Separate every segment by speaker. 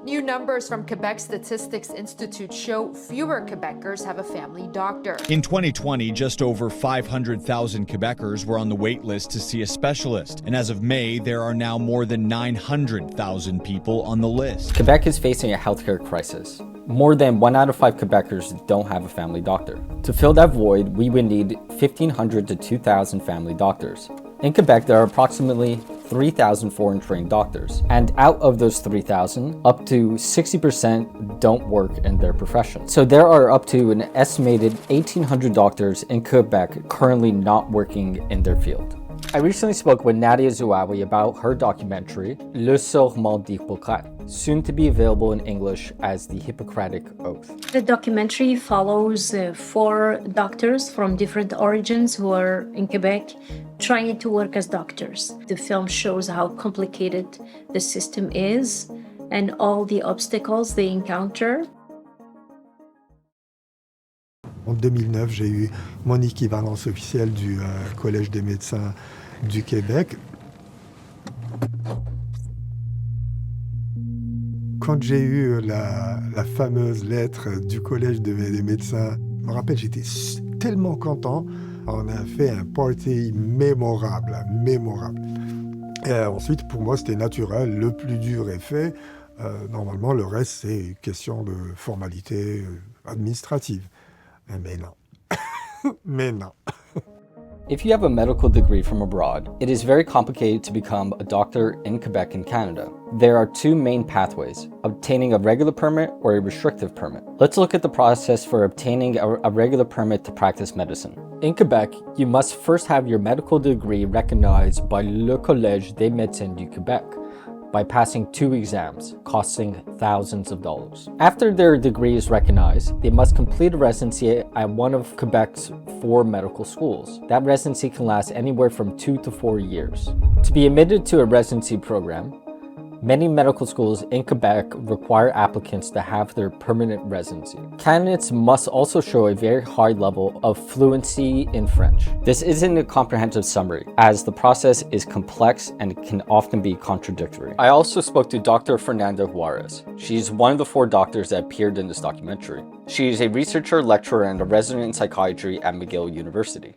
Speaker 1: New numbers from Quebec Statistics Institute show fewer Quebecers have a family doctor.
Speaker 2: In 2020, just over 500,000 Quebecers were on the wait list to see a specialist. And as of May, there are now more than 900,000 people on the list.
Speaker 3: Quebec is facing a healthcare crisis. More than 1 out of 5 Quebecers don't have a family doctor. To fill that void, we would need 1,500 to 2,000 family doctors. In Quebec, there are approximately 3,000 foreign trained doctors. And out of those 3,000, up to 60% don't work in their profession. So there are up to an estimated 1,800 doctors in Quebec currently not working in their field. I recently spoke with Nadia Zouaoui about her documentary, Le Serment d'Hippocrate, soon to be available in English as The Hippocratic Oath.
Speaker 4: The documentary follows 4 doctors from different origins who are in Quebec trying to work as doctors. The film shows how complicated the system is and all the obstacles they encounter.
Speaker 5: En 2009, j'ai eu mon équivalence officielle du Collège des médecins du Québec. Quand j'ai eu la fameuse lettre du Collège des médecins, je me rappelle, j'étais tellement content. On a fait un party mémorable. Et ensuite, pour moi, c'était naturel. Le plus dur est fait. Normalement, le reste, c'est question de formalité administrative. Mais non. Mais non.
Speaker 3: If you have a medical degree from abroad, it is very complicated to become a doctor in Quebec and Canada. There are 2 main pathways, obtaining a regular permit or a restrictive permit. Let's look at the process for obtaining a regular permit to practice medicine. In Quebec, you must first have your medical degree recognized by Le Collège des médecins du Québec by passing 2 exams, costing thousands of dollars. After their degree is recognized, they must complete a residency at one of Quebec's 4 medical schools. That residency can last anywhere from 2 to 4 years. To be admitted to a residency program, many medical schools in Quebec require applicants to have their permanent residency. Candidates must also show a very high level of fluency in French. This isn't a comprehensive summary, as the process is complex and can often be contradictory. I also spoke to Dr. Fernanda Juarez. She's one of the 4 doctors that appeared in this documentary. She is a researcher, lecturer, and a resident in psychiatry at McGill University.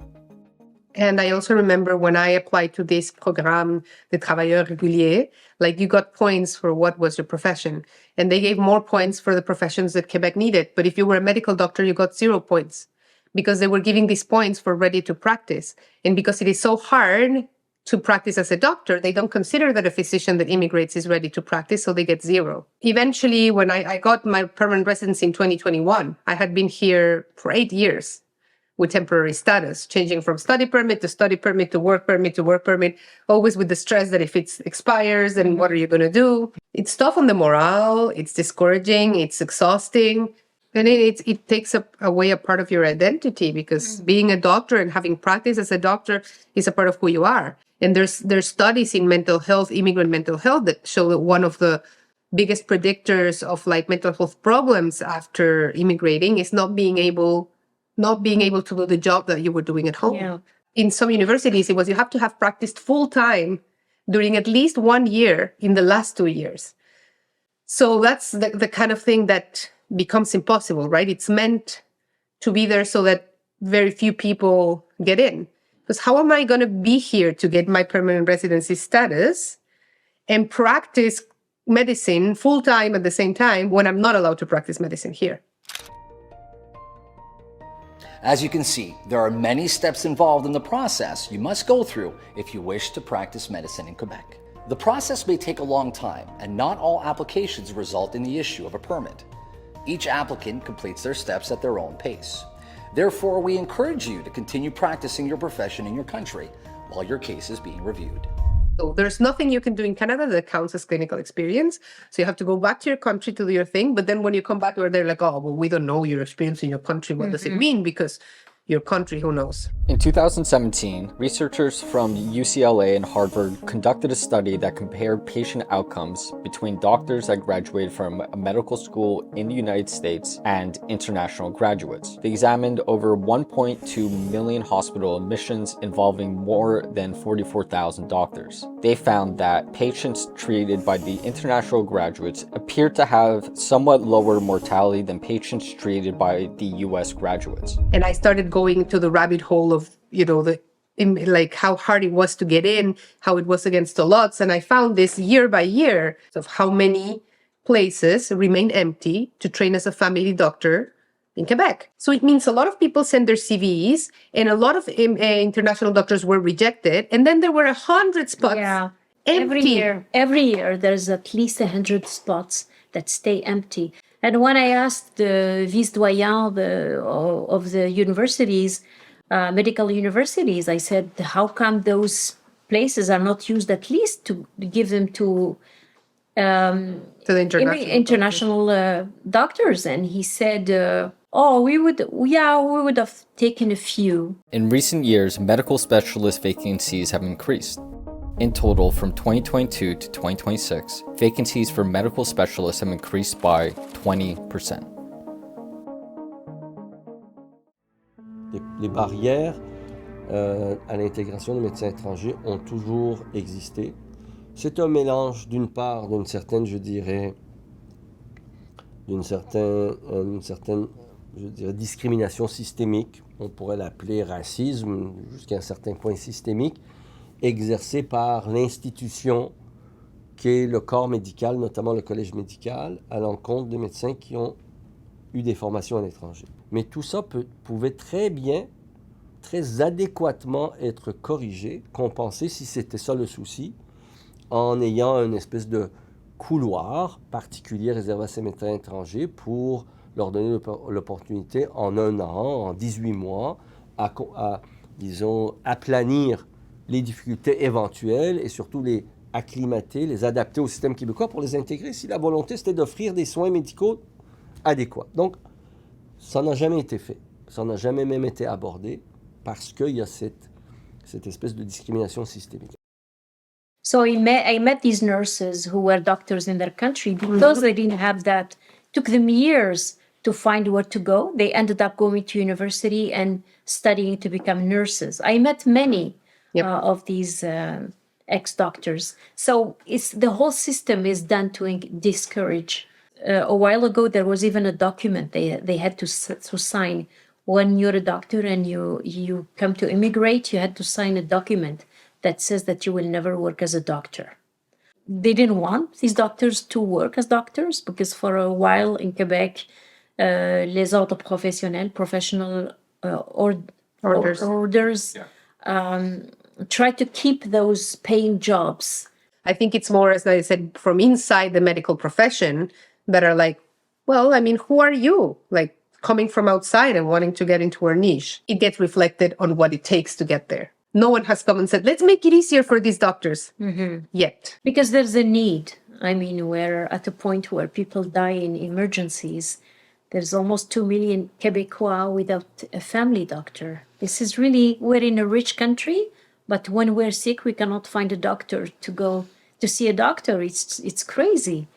Speaker 6: And I also remember when I applied to this programme de travailleurs réguliers, like you got points for what was your profession. And they gave more points for the professions that Quebec needed. But if you were a medical doctor, you got 0 points because they were giving these points for ready to practice. And because it is so hard to practice as a doctor, they don't consider that a physician that immigrates is ready to practice, so they get 0. Eventually, when I got my permanent residency in 2021, I had been here for 8 years. With temporary status, changing from study permit to work permit, always with the stress that if it expires, then what are you going to do? It's tough on the morale, it's discouraging, it's exhausting, and it takes away a part of your identity because being a doctor and having practice as a doctor is a part of who you are. And there's studies in mental health, immigrant mental health, that show that one of the biggest predictors of like mental health problems after immigrating is not being able to do the job that you were doing at home.
Speaker 4: Yeah.
Speaker 6: In some universities, it was you have to have practiced full time during at least 1 year in the last 2 years. So that's the kind of thing that becomes impossible, right? It's meant to be there so that very few people get in. Because how am I going to be here to get my permanent residency status and practice medicine full time at the same time when I'm not allowed to practice medicine here?
Speaker 7: As you can see, there are many steps involved in the process you must go through if you wish to practice medicine in Quebec. The process may take a long time, and not all applications result in the issue of a permit. Each applicant completes their steps at their own pace. Therefore, we encourage you to continue practicing your profession in your country while your case is being reviewed.
Speaker 6: So there's nothing you can do in Canada that counts as clinical experience. So you have to go back to your country to do your thing. But then when you come back, they're like, oh, well, we don't know your experience in your country. What does it mean? Because your country, who knows?
Speaker 3: In 2017, researchers from UCLA and Harvard conducted a study that compared patient outcomes between doctors that graduated from a medical school in the United States and international graduates. They examined over 1.2 million hospital admissions involving more than 44,000 doctors. They found that patients treated by the international graduates appeared to have somewhat lower mortality than patients treated by the US graduates.
Speaker 6: And I started going to the rabbit hole of, like how hard it was to get in, how it was against the odds. And I found this year by year of how many places remain empty to train as a family doctor in Quebec. So it means a lot of people send their CVs and a lot of international doctors were rejected. And then there were 100 spots empty.
Speaker 4: Every year there's at least 100 spots that stay empty. And when I asked the vice-doyen of the universities, medical universities, I said, how come those places are not used at least to give them to
Speaker 6: the
Speaker 4: international doctors? And he said, we would have taken a few.
Speaker 3: In recent years, medical specialist vacancies have increased. In total, from 2022 to 2026, vacancies for medical specialists have increased by 20%.
Speaker 8: Les barrières à l'intégration de médecins étrangers ont toujours existé. C'est un mélange d'une part d'une certaine discrimination systémique, on pourrait l'appeler racisme jusqu'à un certain point systémique, exercé par l'institution qui est le corps médical, notamment le collège médical, à l'encontre des médecins qui ont eu des formations à l'étranger. Mais tout ça pouvait très bien, très adéquatement être corrigé, compensé, si c'était ça le souci, en ayant une espèce de couloir particulier réservé à ces médecins étrangers pour leur donner l'opportunité en 1 an, en 18 mois, à disons, aplanir les difficultés éventuelles et surtout les acclimater, les adapter au système québécois pour les intégrer si la volonté c'était d'offrir des soins médicaux adéquats. Donc, ça n'a jamais été fait. Ça n'a jamais même été abordé parce qu'il y a cette espèce de discrimination systémique.
Speaker 4: So I met these nurses who were doctors in their country because they didn't have that. Took them years to find where to go. They ended up going to university and studying to become nurses. I met many of these ex-doctors. So the whole system is done to discourage. A while ago, there was even a document they had to sign. When you're a doctor and you come to immigrate, you had to sign a document that says that you will never work as a doctor. They didn't want these doctors to work as doctors because for a while in Quebec, les ordres professionnels, professional orders try to keep those paying jobs.
Speaker 6: I think it's more, as I said, from inside the medical profession that are like, well, I mean, who are you? Like coming from outside and wanting to get into our niche. It gets reflected on what it takes to get there. No one has come and said, let's make it easier for these doctors yet.
Speaker 4: Because there's a need. I mean, we're at a point where people die in emergencies. There's almost 2 million Quebecois without a family doctor. This is really, we're in a rich country, but when we're sick, we cannot find a doctor to go to see a doctor. It's crazy.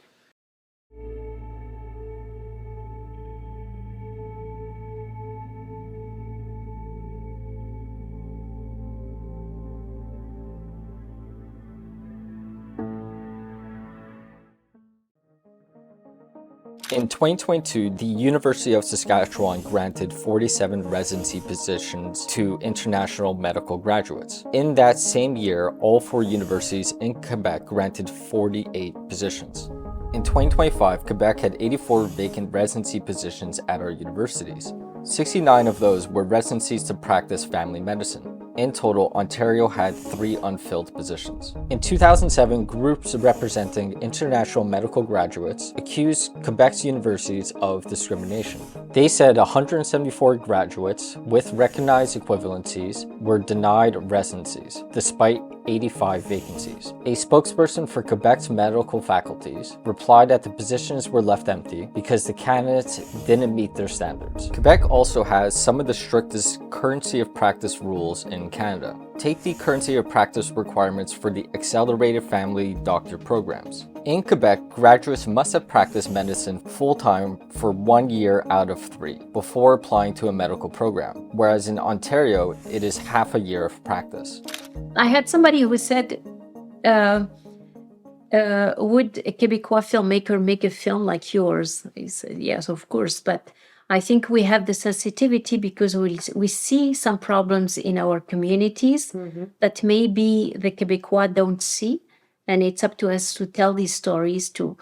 Speaker 3: In 2022, the University of Saskatchewan granted 47 residency positions to international medical graduates. In that same year, all 4 universities in Quebec granted 48 positions. In 2025, Quebec had 84 vacant residency positions at our universities. 69 of those were residencies to practice family medicine. In total, Ontario had 3 unfilled positions. In 2007, groups representing international medical graduates accused Quebec's universities of discrimination. They said 174 graduates with recognized equivalencies were denied residencies, despite 85 vacancies. A spokesperson for Quebec's medical faculties replied that the positions were left empty because the candidates didn't meet their standards. Quebec also has some of the strictest currency of practice rules in Canada. Take the currency of practice requirements for the accelerated family doctor programs. In Quebec, graduates must have practiced medicine full-time for 1 year out of 3 before applying to a medical program, whereas in Ontario, it is half a year of practice.
Speaker 4: I had somebody who said, would a Quebecois filmmaker make a film like yours? I said, yes, of course, but I think we have the sensitivity because we see some problems in our communities that maybe the Quebecois don't see. And it's up to us to tell these stories, to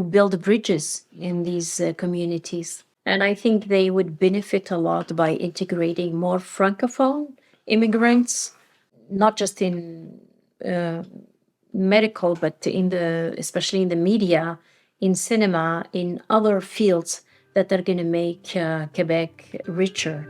Speaker 4: build bridges in these communities. And I think they would benefit a lot by integrating more Francophone immigrants, not just in medical, but especially in the media, in cinema, in other fields that are going to make Quebec richer.